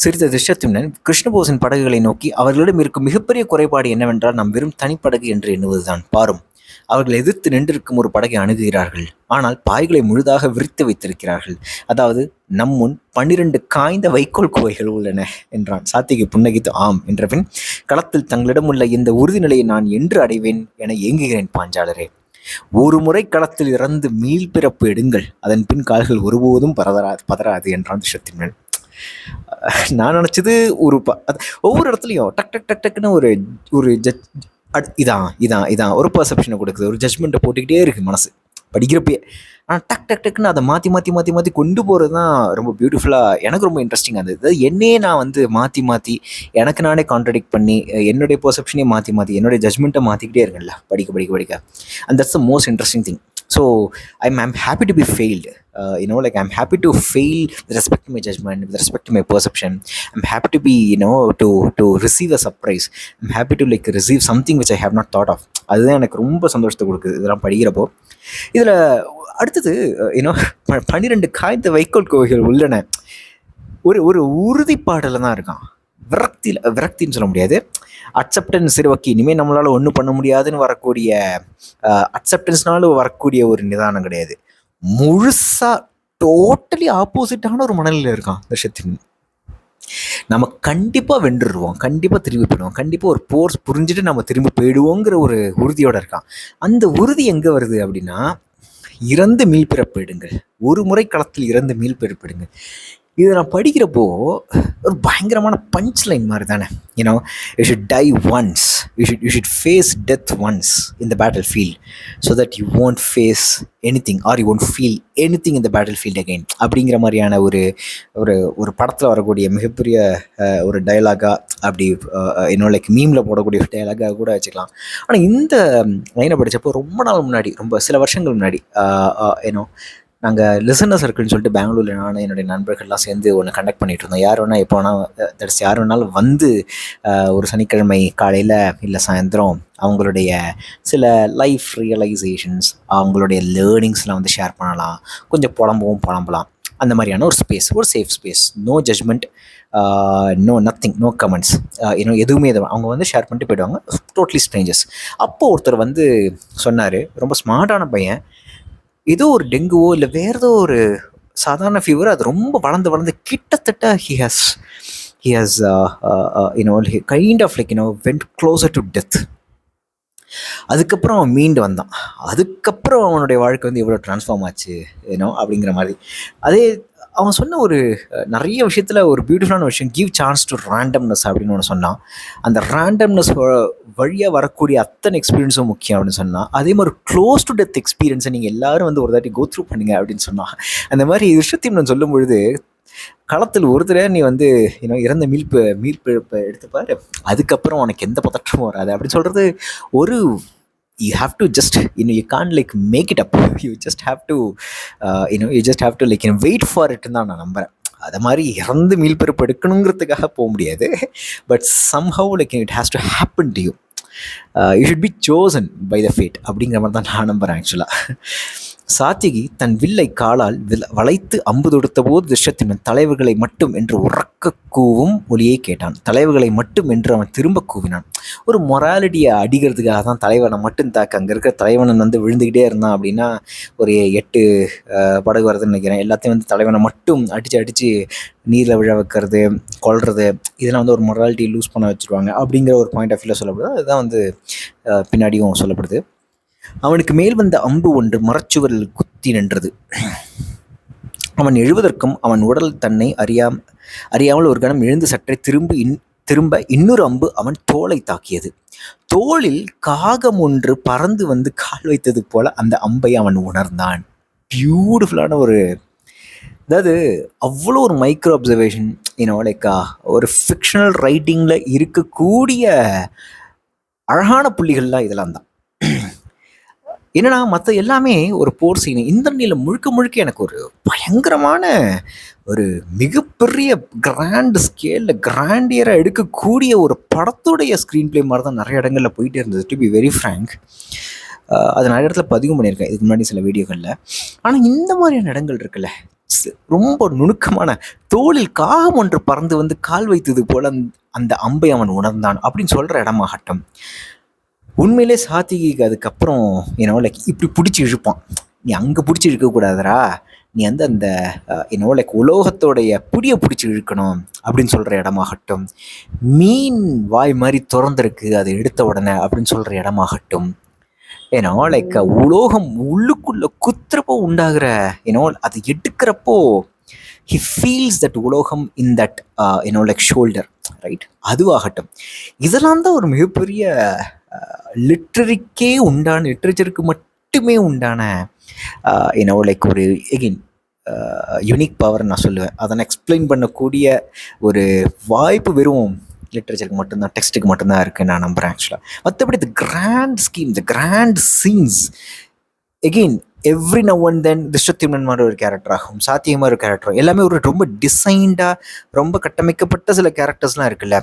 சிறிது திருஷ்டத்யும்னன் கிருஷ்ணபோஸின் படகுகளை நோக்கி அவர்களிடம் இருக்கும் மிகப்பெரிய குறைபாடு என்னவென்றால் நாம் வெறும் தனிப்படகு என்று எண்ணுவதுதான். பாரும், அவர்கள் எதிர்த்து நின்றிருக்கும் ஒரு படகை அணுகுகிறார்கள், ஆனால் பாய்களை முழுதாக விரித்து வைத்திருக்கிறார்கள். அதாவது நம் முன் 12 காய்ந்த வைக்கோல் குவைகள் உள்ளன என்றான். சாத்திகை புன்னகித்து ஆம் என்ற பின், களத்தில் தங்களிடம் உள்ள இந்த உறுதிநிலையை நான் என்று அடைவேன் என ஏங்குகிறேன் பாஞ்சாலரே. ஒரு முறை களத்தில் இறந்து மீள் பிறப்பு எடுங்கள், அதன் பின் கால்கள் ஒருபோதும் பதறாது என்றான் திருஷ்டத்யும்னன். நான் நினச்சது ஒவ்வொரு இடத்துலையும் டக் டக் டக் டக்குன்னு ஒரு இதான் ஒரு பர்செப்ஷனை கொடுக்குது, ஒரு ஜட்ஜ்மெண்ட்டை போட்டுக்கிட்டே இருக்குது மனசு படிக்கிறப்பே. ஆனால் டக் டக் டக்குன்னு அதை மாற்றி கொண்டு போகிறது தான் ரொம்ப பியூட்டிஃபுல்லாக, எனக்கு ரொம்ப இன்ட்ரெஸ்டிங்காக இருந்தது. அதாவது என்னையே நான் மாற்றி எனக்கு நானே கான்ட்ரடிக்ட் பண்ணி என்னுடைய பர்செப்ஷனே மாற்றி என்னுடைய ஜட்ஜ்மெண்ட்டை மாற்றிக்கிட்டே இருக்கேன்ல படிக்க. And that's the most interesting thing. So I'm happy to be failed. Like I'm happy to fail with respect to my judgment, with respect to my perception. I'm happy to be, to receive a surprise. I'm happy to like receive something which I have not thought of. அதுதான் எனக்கு ரொம்ப சந்தோஷத்தை கொடுக்குது இதெல்லாம் படிக்கிறப்போ. இதில் அடுத்தது 12 காய்ந்த வைக்கோல் குவைகள் உள்ளன. ஒரு உறுதிப்பாடில் தான் இருக்கான். விரக்தின்னு சொல்ல முடியாது, அக்செப்டன்ஸ். சரி ஓகே இனிமேல் நம்மளால் ஒன்றும் பண்ண முடியாதுன்னு வரக்கூடிய அக்செப்டன்ஸ்னாலும் வரக்கூடிய ஒரு நிதானம் கிடையாது. முழுசாக டோட்டலி ஆப்போசிட்டான ஒரு மனநிலையில் இருக்கான் திருஷ்டத்யும்னன். நம்ம கண்டிப்பாக வென்றுடுவோம், கண்டிப்பாக திரும்பி போயிடுவோம், கண்டிப்பாக ஒரு போர்ஸ் புரிஞ்சுட்டு நம்ம திரும்பி போயிடுவோங்கிற ஒரு உறுதியோடு இருக்கான். அந்த உறுதி எங்கே வருது அப்படின்னா, இறந்து மீள்பிறப்பிடுங்கள், ஒரு முறை களத்தில் இறந்து மீள்பிறப்பிடுங்கள். இதை நான் படிக்கிறப்போ ஒரு பயங்கரமான பஞ்ச் லைன் மாதிரி தானே. You should die once, you should face death once in the battle field so that you won't face anything or you won't feel anything in the battle field again அப்படிங்கிற மாதிரியான ஒரு படத்தில் வரக்கூடிய மிகப்பெரிய ஒரு டயலாகாக, அப்படி லைக் மீமில் போடக்கூடிய ஒரு டயலாகாக கூட வச்சுக்கலாம். ஆனால் இந்த லைனை படித்தப்போ ரொம்ப நாள் முன்னாடி, ரொம்ப சில வருஷங்கள் முன்னாடி நாங்கள் லிசனர் சர்க்கிள்னு சொல்லிட்டு பெங்களூரில் நான் என்னுடைய நண்பர்கள்லாம் சேர்ந்து ஒன்று கண்டக்ட் பண்ணிகிட்டு இருந்தோம். யார் வேணால் எப்போ வேணால் தட்ஸ் யார் வேணாலும் வந்து ஒரு சனிக்கிழமை காலையில் இல்லை சாயந்தரம் அவங்களுடைய சில லைஃப் ரியலைசேஷன்ஸ், அவங்களுடைய லேர்னிங்ஸ்லாம் வந்து ஷேர் பண்ணலாம், கொஞ்சம் புலம்பலாம். அந்த மாதிரியான ஒரு ஸ்பேஸ், ஒரு safe space, no judgment, no nothing, no comments, இன்னும் எதுவுமே அவங்க வந்து ஷேர் பண்ணிட்டு போயிடுவாங்க, டோட்லி ஸ்ட்ரேஞ்சர்ஸ். அப்போது ஒருத்தர் வந்து சொன்னார், ரொம்ப ஸ்மார்ட்டான பையன், ஏதோ ஒரு டெங்குவோ இல்லை வேறு ஏதோ ஒரு சாதாரண ஃபீவர், அது ரொம்ப வளர்ந்து கிட்டத்தட்ட he has kind of like went closer to death. அதுக்கப்புறம் அவன் மீண்டு வந்தான். அதுக்கப்புறம் அவனுடைய வாழ்க்கை வந்து எவ்வளோ ட்ரான்ஸ்ஃபார்ம் ஆச்சு அப்படிங்கிற மாதிரி. அதே அவன் சொன்ன ஒரு நிறைய விஷயத்தில் ஒரு பியூட்டிஃபுல்லான விஷயம், கிவ் சான்ஸ் டு ரேண்டம்னஸ் அப்படின்னு ஒன்று சொன்னான். அந்த ரேண்டம்னஸ் வழியாக வரக்கூடிய அத்தனை எக்ஸ்பீரியன்ஸும் முக்கியம் அப்படின்னு சொன்னான். அதே மாதிரி க்ளோஸ் டு டெத் எக்ஸ்பீரியன்ஸை நீங்கள் எல்லோரும் வந்து ஒரு தாட்டி கோ த்ரூ பண்ணுங்க அப்படின்னு சொன்னான். அந்த மாதிரி விஷயத்தையும் நான் சொல்லும் பொழுது, களத்தில் ஒரு தடவை நீ வந்து இறந்த மீள்பிழப்பை எடுத்துப்பாரு, அதுக்கப்புறம் உனக்கு எந்த பதற்றமும் வராது அப்படின்னு சொல்கிறது ஒரு you have to just you can't like make it up, you just have to like wait for it தான் நான் நம்புகிறேன். அதை மாதிரி இறந்து மீள்பிறப்பு எடுக்கணுங்கிறதுக்காக போக முடியாது, but somehow like it has to happen to you, you should be chosen by the fate அப்படிங்கிற மாதிரி தான் நான் நம்புகிறேன் ஆக்சுவலாக. சாத்திகி தன் வில்லை காலால் வளைத்து அம்பு தொடுத்த போது திருஷ்டத்யும்னன் தலைவர்களை மட்டும் என்று உறக்க கூவும் ஒலியை கேட்டான். தலைவர்களை மட்டும் என்று அவன் திரும்ப கூவினான். ஒரு மொராலிட்டியை அடிக்கிறதுக்காக தான் தலைவனை மட்டும் தாக்க. அங்கே இருக்கிற தலைவனன் வந்து விழுந்துக்கிட்டே இருந்தான் அப்படின்னா ஒரு 8 படகு வருதுன்னு நினைக்கிறேன். எல்லாத்தையும் வந்து தலைவனை மட்டும் அடித்து நீரில் விழ வைக்கிறது, கொல்றது, இதெல்லாம் வந்து ஒரு மொராலிட்டியை லூஸ் பண்ண வச்சுருவாங்க அப்படிங்கிற ஒரு பாயிண்ட் ஆஃப் வியூவில் சொல்லப்படுது. அதுதான் வந்து பின்னாடியும் சொல்லப்படுது. அவனுக்கு மேல் வந்த அம்பு ஒன்று மரச்சுவரில் குத்தி நின்றது. அவன் எழுவதற்கும் அவன் உடல் தன்னை அறியாமல் ஒரு கணம் எழுந்து சற்றே திரும்ப இன்னொரு அம்பு அவன் தோலை தாக்கியது. தோளில் காகம் ஒன்று பறந்து வந்து கால் வைத்தது போல அந்த அம்பை அவன் உணர்ந்தான். பியூட்டிஃபுல்லான ஒரு, அதாவது அவ்வளோ ஒரு மைக்ரோ அப்சர்வேஷன், லைக் ஒரு ஃபிக்ஷனல் ரைட்டிங்கில் இருக்கக்கூடிய அழகான புள்ளிகள்லாம் இதெல்லாம் தான். என்னன்னா மற்ற எல்லாமே ஒரு போர் சீன். இந்த நிலையில் முழுக்க எனக்கு ஒரு பயங்கரமான ஒரு மிகப்பெரிய கிராண்ட் ஸ்கேலில் கிராண்டியராக எடுக்கக்கூடிய ஒரு படத்துடைய ஸ்க்ரீன் பிளே மாதிரி தான் நிறைய இடங்களில் போயிட்டே இருந்தது. டு பி வெரி ஃப்ரேங்க், அது நிறைய இடத்துல பதிவு பண்ணியிருக்கேன் இதுக்கு முன்னாடி சில வீடியோக்களில். ஆனால் இந்த மாதிரியான இடங்கள் இருக்குல்ல, ரொம்ப நுணுக்கமான, தோளில் காகம் ஒன்று பறந்து வந்து கால் வைத்தது போல அந்த அம்பை அவன் உணர்ந்தான் அப்படின்னு சொல்கிற இடமாகட்டும். உண்மையிலே சாத்திகிக்கு அதுக்கப்புறம் லைக் இப்படி பிடிச்சி இழுப்பான். நீ அங்கே பிடிச்சி இழுக்கக்கூடாதுரா, நீ வந்து அந்த லைக் உலோகத்தோடைய புடியை பிடிச்சி இழுக்கணும் அப்படின்னு சொல்கிற இடமாகட்டும். மீன் வாய் மாதிரி திறந்துருக்கு அதை எடுத்த உடனே அப்படின்னு சொல்கிற இடமாகட்டும். லைக் உலோகம் உள்ளுக்குள்ளே குத்துறப்போ உண்டாகிற அது எடுக்கிறப்போ he feels that உலோகம் in that like shoulder, right? அதுவாகட்டும். இதெல்லாம் தான் ஒரு மிகப்பெரிய லிட்ரேச்சருக்கு மட்டுமே உண்டான லைக் ஒரு எகெயின் யூனிக் பவர் நான் சொல்லுவேன். அதை நான் எக்ஸ்பிளைன் பண்ணக்கூடிய ஒரு வாய்ப்பு வெறும் லிட்ரேச்சருக்கு மட்டும்தான், டெக்ஸ்ட்டுக்கு மட்டும்தான் இருக்குன்னு நான் நம்புகிறேன் ஆக்சுவலாக. மற்றபடி the grand scheme, the grand scenes, again every now and then Dhrishtadyumnan மாதிரி ஒரு கேரக்டராகும், சாத்தியமாக ஒரு கேரக்டரும், எல்லாமே ஒரு ரொம்ப டிசைன்டாக ரொம்ப கட்டமைக்கப்பட்ட சில கேரக்டர்ஸ்லாம் இருக்குல்ல.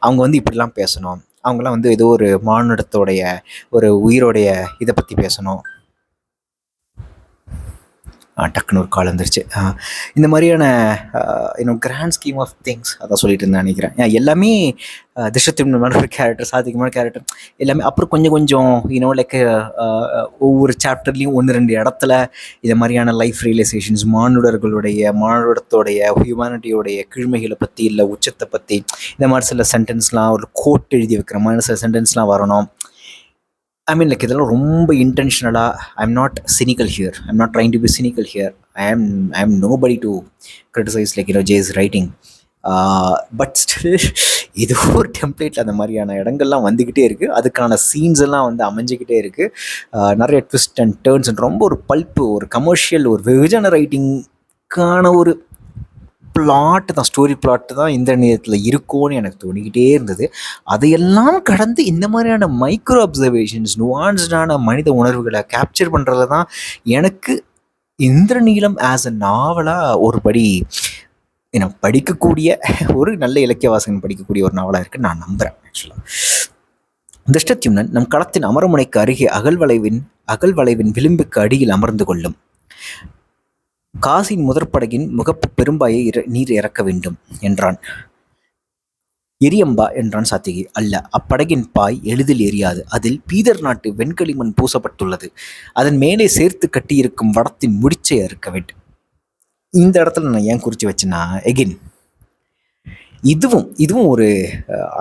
அவங்க வந்து இப்படிலாம் பேசணும், அவங்களாம் வந்து ஏதோ ஒரு மானுடத்தோடைய ஒரு உயிரோடைய இதை பற்றி பேசணும். டக்குன்னு ஒரு கால் வந்துருச்சு. இந்த மாதிரியான கிராண்ட் ஸ்கீம் ஆஃப் திங்ஸ் அதான் சொல்லிட்டு இருந்தேன் நினைக்கிறேன். எல்லாமே திருஷ்டத்யும்னன் ஒரு கேரக்டர், சாத்தியமான கேரக்டர் எல்லாமே. அப்புறம் கொஞ்சம் லைக் ஒவ்வொரு சாப்டர்லேயும் 1-2 இடத்துல இது மாதிரியான லைஃப் ரியலைசேஷன்ஸ், மானுடத்தோடைய ஹியூமனிட்டியோடைய கீழ்மைகளை பற்றி இல்லை உச்சத்தை பற்றி இந்த மாதிரி சில சென்டென்ஸ்லாம், ஒரு கோட் எழுதி வைக்கிற மாதிரி சில சென்டென்ஸ்லாம் வரணும். I mean like இதெல்லாம் ரொம்ப இன்டென்ஷனலாக, I'm not cynical here, I'm not trying to be cynical here, I am nobody to criticize like Jay's writing, but still இது ஒரு டெம்ப்ளேட்டில் அந்த மாதிரியான இடங்கள்லாம் வந்துக்கிட்டே இருக்குது. அதுக்கான சீன்ஸ் எல்லாம் வந்து அமைஞ்சிக்கிட்டே இருக்குது. நிறைய ட்விஸ்ட் அண்ட் டேர்ன்ஸ், ரொம்ப ஒரு பல்ப்பு, ஒரு கமர்ஷியல், ஒரு வெகுஜன ரைட்டிங்கான ஒரு பிளாட்டு தான், ஸ்டோரி பிளாட்டு தான் இந்த நேரத்தில் இருக்கும்னு எனக்கு தோணிக்கிட்டே இருந்தது. அதையெல்லாம் கடந்து இந்த மாதிரியான மைக்ரோ அப்சர்வேஷன்ஸ், நுவான்ஸ்டான மனித உணர்வுகளை கேப்சர் பண்ணுறதுல தான் எனக்கு இந்திரநீலம் ஆஸ் அ நாவலாக ஒருபடி படிக்கக்கூடிய ஒரு நல்ல இலக்கிய வாசகன் படிக்கக்கூடிய ஒரு நாவலாக இருக்குன்னு நான் நம்புகிறேன். ஆக்சுவலாக திருஷ்டத்யும்னன் நம் களத்தின் அமரமுனைக்கு அருகே அகழ்வளைவின் விளிம்புக்கு அடியில் அமர்ந்து கொள்ளும். காசின் முதற்படகின் முகப்பு பெரும்பாயை நீர் இறக்க வேண்டும் என்றான். எரியம்பா என்றான் சாத்திகி. அல்ல, அப்படகின் பாய் எளிதில் எரியாது. அதில் பீதர் நாட்டு வெண்களிமண் பூசப்பட்டுள்ளது. அதன் மேலே சேர்த்து கட்டியிருக்கும் வடத்தின் முடிச்சை அறுக்க வேண்டும். இந்த இடத்துல நான் ஏன் குறித்து வச்சேன்னா, எகின் இதுவும் ஒரு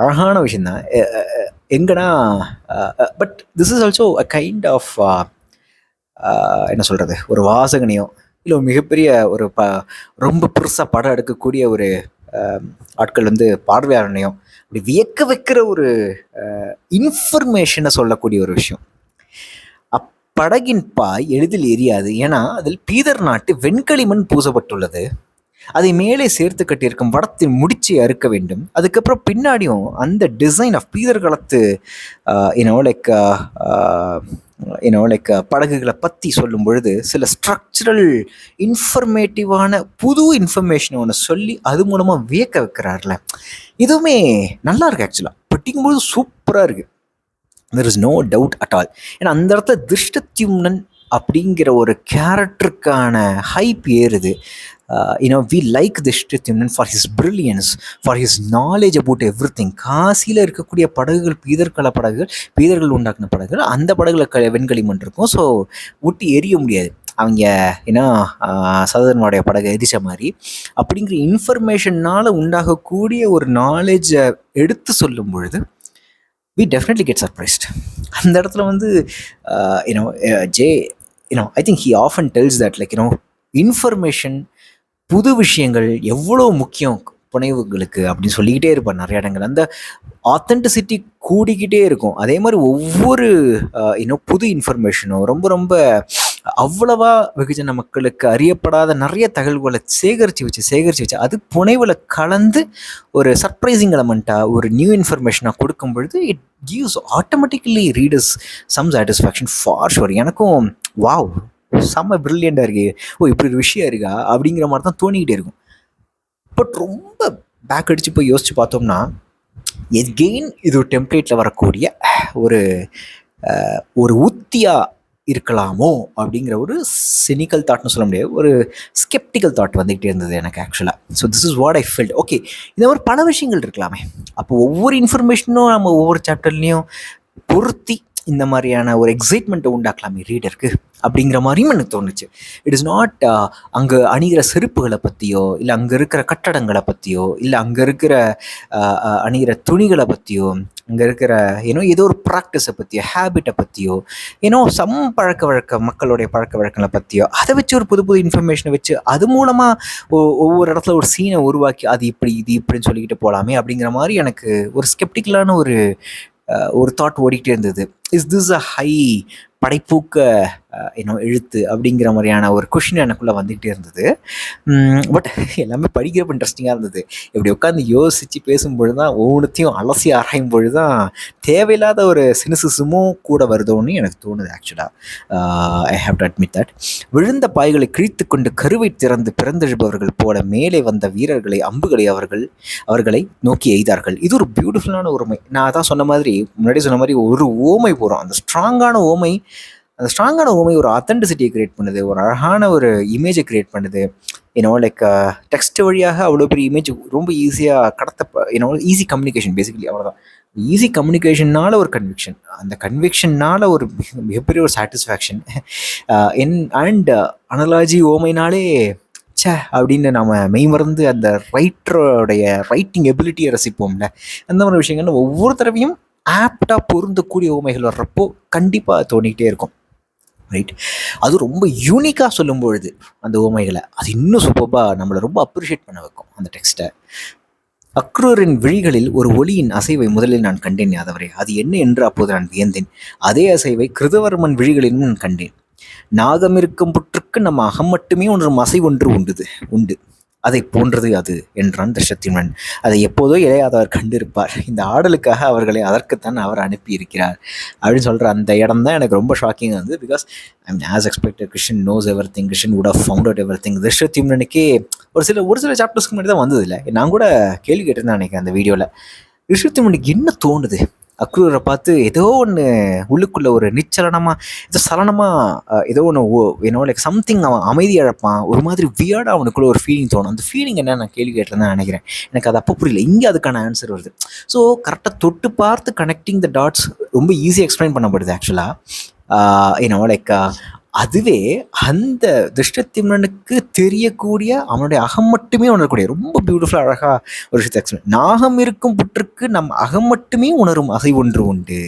அழகான விஷயந்தான். எங்கன்னா but this is also a kind of என்ன சொல்கிறது, ஒரு வாசகனையோ இல்லை ஒரு மிகப்பெரிய ஒரு ரொம்ப பெருசாக படம் எடுக்கக்கூடிய ஒரு ஆட்கள் பார்வையாளனையோ அப்படி வியக்க வைக்கிற ஒரு இன்ஃபர்மேஷனை சொல்லக்கூடிய ஒரு விஷயம். அப்படகின் பாய் எளிதில் எரியாது, ஏன்னா அதில் பீதர் நாட்டு வெண்களிமண் பூசப்பட்டுள்ளது. அதை மேலே சேர்த்து கட்டியிருக்கும் வடத்தின் முடிச்சை அறுக்க வேண்டும். அதுக்கப்புறம் பின்னாடியும் அந்த டிசைன் ஆஃப் பீதர் காலத்து லைக் படகுகளை பற்றி சொல்லும் பொழுது சில ஸ்ட்ரக்சரல் இன்ஃபர்மேட்டிவான புது இன்ஃபர்மேஷனை ஒன்று சொல்லி அது மூலமாக வியக்க வைக்கிறார்ல, இதுவுமே நல்லா இருக்கு. ஆக்சுவலாக படிக்கும்போது சூப்பராக இருக்குது. There is no doubt at all. ஏன்னா அந்த இடத்துல திருஷ்டத்யும்னன் அப்படிங்கிற ஒரு கேரக்டருக்கான ஹைப் ஏறுது. we like Dhishtatyumnan for his brilliance, for his knowledge about everything. காசியில் இருக்கக்கூடிய படகுகள் பீதர்கள் உண்டாக்குன படகுகள். அந்த படகுல வெண்களிமண் இருக்கும். ஸோ ஊட்டி எரிய முடியாது. அவங்க சதர்னுடைய படகை எரிச்ச மாதிரி அப்படிங்கிற இன்ஃபர்மேஷனால் உண்டாகக்கூடிய ஒரு நாலேஜை எடுத்து சொல்லும் பொழுது we definitely get surprised. அந்த இடத்துல I think he often tells that information, புது விஷயங்கள் எவ்வளோ முக்கியம் புனைவுகளுக்கு அப்படின்னு சொல்லிக்கிட்டே இருப்பார் நிறைய இடங்கள். அந்த ஆத்தென்டிசிட்டி கூடிக்கிட்டே இருக்கும். அதே மாதிரி ஒவ்வொரு புது இன்ஃபர்மேஷனும் ரொம்ப ரொம்ப அவ்வளவா வெகுஜன மக்களுக்கு அறியப்படாத நிறைய தகவல்களை சேகரித்து வச்சு அது புனைவில் கலந்து ஒரு சர்ப்ரைசிங் எலமெண்ட்டாக ஒரு நியூ இன்ஃபர்மேஷனாக கொடுக்கும் பொழுது it gives automatically readers some satisfaction for sure. எனக்கும் வாவ், செம்ம பிரில்லியண்டாக இருக்கு, இப்படி ஒரு விஷயம் இருக்கா அப்படிங்கிற மாதிரி தான் தோணிக்கிட்டே இருக்கும். பட் ரொம்ப பேக் அடித்து போய் யோசித்து பார்த்தோம்னா எகெயின் இது ஒரு டெம்ப்ளேட்டில் வரக்கூடிய ஒரு உத்தியாக இருக்கலாமோ அப்படிங்கிற ஒரு சினிக்கல் தாட்னு சொல்ல முடியாது, ஒரு ஸ்கெப்டிக்கல் தாட் வந்துகிட்டே இருந்தது எனக்கு ஆக்சுவலாக. So this is what I felt. Okay, இந்த மாதிரி பல விஷயங்கள் இருக்கலாமே. அப்போ ஒவ்வொரு இன்ஃபர்மேஷனும் நம்ம ஒவ்வொரு சாப்டர்லேயும் பொருத்தி இந்த மாதிரியான ஒரு எக்ஸைட்மெண்ட்டை உண்டாக்கலாமே ரீடருக்கு அப்படிங்கிற மாதிரியும் எனக்கு தோணுச்சு. இட் இஸ் நாட் அங்கே அணிகிற செருப்புகளை பற்றியோ இல்லை அங்கே இருக்கிற கட்டடங்களை பற்றியோ இல்லை அங்கே இருக்கிற அணிகிற துணிகளை பற்றியோ அங்கே இருக்கிற ஏதோ ஒரு ப்ராக்டிஸை பற்றியோ ஹேபிட்டை பற்றியோ சம் மக்களுடைய பழக்க வழக்கங்களை பற்றியோ அதை வச்சு ஒரு புது புது இன்ஃபர்மேஷனை வச்சு அது மூலமாக ஒவ்வொரு இடத்துல ஒரு சீனை உருவாக்கி அது இப்படி இது இப்படின்னு சொல்லிக்கிட்டு போகலாமே அப்படிங்கிற மாதிரி எனக்கு ஒரு ஸ்கெப்டிக்கலான ஒரு தாட் ஓடிக்கிட்டே இருந்தது. இஸ் திஸ் அ ஹை படைப்பூக்க எழுத்து அப்படிங்கிற மாதிரியான ஒரு கொஷின் எனக்குள்ளே வந்துக்கிட்டே இருந்தது. பட் எல்லாமே படிக்கிறப்ப இன்ட்ரெஸ்டிங்காக இருந்தது. இப்படி உட்காந்து யோசித்து பேசும்பொழுது தான் ஒவ்வொன்றத்தையும் அலசி ஆராயும் பொழுது தான் தேவையில்லாத ஒரு சினிசிசமும் கூட வருதோன்னு எனக்கு தோணுது ஆக்சுவலாக. I have to admit that. விழுந்த பாய்களை கிழித்து கொண்டு கருவை திறந்து பிறந்தெழுபவர்கள் போல மேலே வந்த வீரர்களை அம்புகளை அவர்களை நோக்கி எய்தார்கள். இது ஒரு பியூட்டிஃபுல்லான ஓமை. நான் தான் முன்னாடி சொன்ன மாதிரி ஒரு ஓமை போகிறோம். அந்த ஸ்ட்ராங்கான ஓமை ஒரு ஆத்தென்டிசிட்டியை கிரியேட் பண்ணுது, ஒரு அழகான ஒரு இமேஜை கிரியேட் பண்ணுது. லைக் டெக்ஸ்ட் வழியாக அவ்வளோ பெரிய இமேஜ் ரொம்ப ஈஸியாக ஈஸி கம்யூனிகேஷன். பேசிக்கலி அவ்வளோதான். ஈஸி கம்யூனிகேஷன்னால ஒரு கன்விக்ஷன், அந்த கன்விக்ஷன்னால ஒரு மிகப்பெரிய ஒரு சாட்டிஸ்ஃபேக்ஷன். அண்ட் அனலாஜி ஓமைனாலே அப்படின்னு நம்ம மெய்மறந்து அந்த ரைட்டரோடைய ரைட்டிங் எபிலிட்டியை ரசிப்போம்ல, அந்த மாதிரி விஷயங்கள் ஒவ்வொரு தடவையும் ஆப்டாக பொருந்தக்கூடிய ஓமைகள் வர்றப்போ கண்டிப்பாக தோணிக்கிட்டே இருக்கும். ரைட், அது ரொம்ப யூனிக்காக சொல்லும் பொழுது அந்த ஓமைகளை அது இன்னும் சூப்பராக நம்மளை ரொம்ப அப்ரிஷியேட் பண்ண வைக்கும் அந்த டெக்ஸ்ட்டை. அக்ரூரின் விழிகளில் ஒரு ஒளியின் அசைவை முதலில் நான் கண்டேன் யாதவரே, அது என்ன என்று அப்போது நான் வியந்தேன். அதே அசைவை கிருதவர்மன் விழிகளிலும் நான் கண்டேன். நாகம் இருக்கும் புற்றுக்கு நம்ம அகம் மட்டுமே ஒன்று அசை ஒன்று உண்டு. அதை போன்றது அது என்றான் திருஷ்யத்யும்னன். அதை எப்போதோ இளையாதவர் கண்டிருப்பார். இந்த ஆடலுக்காக அவர்களை அதற்குத்தான் அவர் அனுப்பியிருக்கிறார் அப்படின்னு சொல்கிற அந்த இடம் தான் எனக்கு ரொம்ப ஷாக்கிங்காக இருந்தது. Because I mean as expected Krishnan knows everything, Krishnan would have found out everything. திருஷ்யத்யும்னனுக்கே ஒரு சில சாப்டர்ஸ்க்கு முன்னாடி தான் வந்தது இல்லை, நான் கூட கேள்வி கேட்டிருந்தேன் நினைக்கிறேன் அந்த வீடியோவில். திருஷ்யத்யும்னனுக்கு என்ன தோணுது அக்ரூரை பார்த்து? ஏதோ ஒன்று உள்ளுக்குள்ள ஒரு நிச்சலனமாக, ஏதோ சலனமாக, ஏதோ ஒன்று லைக் சம்திங் அவன் அமைதி இழப்பான். ஒரு மாதிரி வியர்டாக அவனுக்குள்ள ஒரு ஃபீலிங் தோணும். அந்த ஃபீலிங் என்ன நான் கேள்வி கேட்டிருந்தேன் நினைக்கிறேன். எனக்கு அது அப்போ புரியல. இங்கே அதுக்கான ஆன்சர் வருது. ஸோ கரெக்டாக தொட்டு பார்த்து கனெக்டிங் த டாட்ஸ் ரொம்ப ஈஸியாக எக்ஸ்பிளைன் பண்ணப்படுது ஆக்சுவலாக. லைக் அதுவே அந்த திருஷ்யத்யும்னனுக்கு தெரியக்கூடிய அவனுடைய அகம் மட்டுமே உணரக்கூடிய ரொம்ப பியூட்டிஃபுல்லாக அழகாக ஒரு விஷயத்தை எக்ஸ்பிளைன். நாகம் இருக்கும் புற்றுக்கு நம் அகம் மட்டுமே உணரும் அசை ஒன்று உண்டு.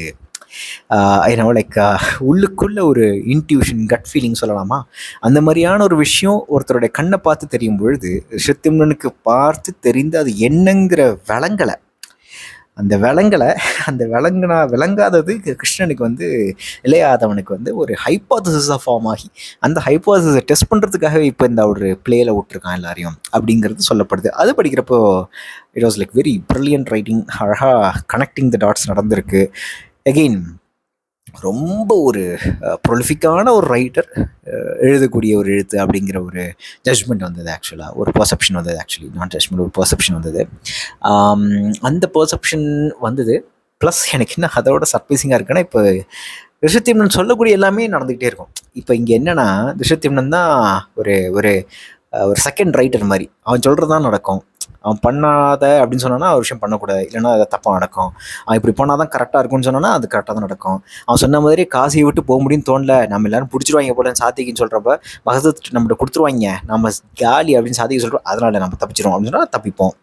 லைக் உள்ளுக்குள்ள ஒரு இன்ட்யூஷன், கட் ஃபீலிங் சொல்லலாமா, அந்த மாதிரியான ஒரு விஷயம் ஒருத்தருடைய கண்ணை பார்த்து தெரியும் பொழுது திருஷ்யத்யும்னனுக்கு பார்த்து தெரிந்து அது என்னங்கிற விளங்கலை. அந்த விளங்காதது கிருஷ்ணனுக்கு இளையாதவனுக்கு ஒரு ஹைப்போதசிஸாக ஃபார்ம் ஆகி அந்த ஹைப்போதசிஸை டெஸ்ட் பண்ணுறதுக்காகவே இப்போ இந்த ஒரு பிளேயில் விட்டுருக்கான் எல்லாரையும் அப்படிங்கிறது சொல்லப்படுது. அது படிக்கிறப்போ it was like very brilliant writing. அழகாக கனெக்டிங் த டாட்ஸ் நடந்திருக்கு. அகெயின் ரொம்ப ஒரு ப்ரொலிஃபிக்கான ஒரு ரைட்டர் எழுதக்கூடிய ஒரு எழுத்து அப்படிங்கிற ஒரு ஜட்ஜ்மெண்ட் வந்தது. ஆக்சுவலாக ஒரு பர்செப்ஷன் வந்தது. ஆக்சுவலி நாட் ஜட்ஜ்மெண்ட், ஒரு பர்செப்ஷன் வந்தது. அந்த பர்செப்ஷன் வந்தது. ப்ளஸ் எனக்கு என்ன அதோட சர்ப்ரைசிங்காக இருக்குன்னா, இப்போ திருஷ்யத்யும்னன் சொல்லக்கூடிய எல்லாமே நடந்துக்கிட்டே இருக்கும். இப்போ இங்கே என்னென்னா, திருஷ்யத்யும்னன் தான் ஒரு ஒரு ஒரு செகண்ட் ரைட்டர் மாதிரி. அவன் சொல்கிறது தான் நடக்கும். அவன் பண்ணாத அப்படின்னு சொன்னான்னா ஒரு விஷயம் பண்ணக்கூடாது, இல்லைன்னா அதை தப்பாக நடக்கும். அவன் இப்படி பண்ணால் தான் கரெக்டாக இருக்கும்னு சொன்னான்னா அது கரெக்டாக தான் நடக்கும். அவன் சொன்ன மாதிரி காசியை விட்டு போக முடியும்னு தோணல, நம்ம எல்லாரும் பிடிச்சிருவாங்க போல சாத்திக்குன்னு சொல்கிறப்ப பகதத் நம்மகிட்ட கொடுத்துருவாங்க, நம்ம காலி அப்படின்னு சாத்திக்கு சொல்கிறோம், அதனால் நம்ம தப்பிச்சிடும் அப்படின்னு சொன்னால் தப்பிப்போம்.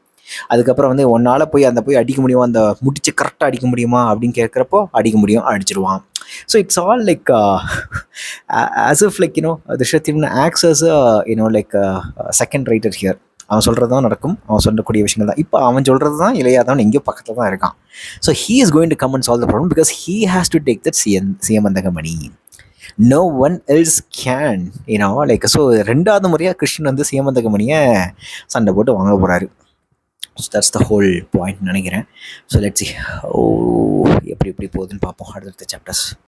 அதுக்கப்புறம் ஒன்றால் போய் அடிக்க முடியுமா, அந்த முடிச்சு கரெக்டாக அடிக்க முடியுமா அப்படின்னு கேட்குறப்போ அடிக்க முடியும், அடிச்சிடுவான். So it's all like as if like Dhrishtadyumnan acts as like second writer here. அவன் சொல்கிறது தான் நடக்கும், அவன் சொல்லக்கூடிய விஷயங்கள் தான். இப்போ அவன் சொல்கிறது தான் இளையாதவன் எங்கேயோ பக்கத்தில் தான் இருக்கான். So he is going to come and solve the problem because he has to take that Syamantakamani. No one else can like. So 2வது முறையாக கிருஷ்ணன் சீமந்தகமணியை சண்டை போட்டு வாங்க போகிறாரு. So that's the whole point நினைக்கிறேன். ஸோ லெட்ஸ் சி எப்படி போகுதுன்னு பார்ப்போம் அடுத்த சாப்டர்ஸ்.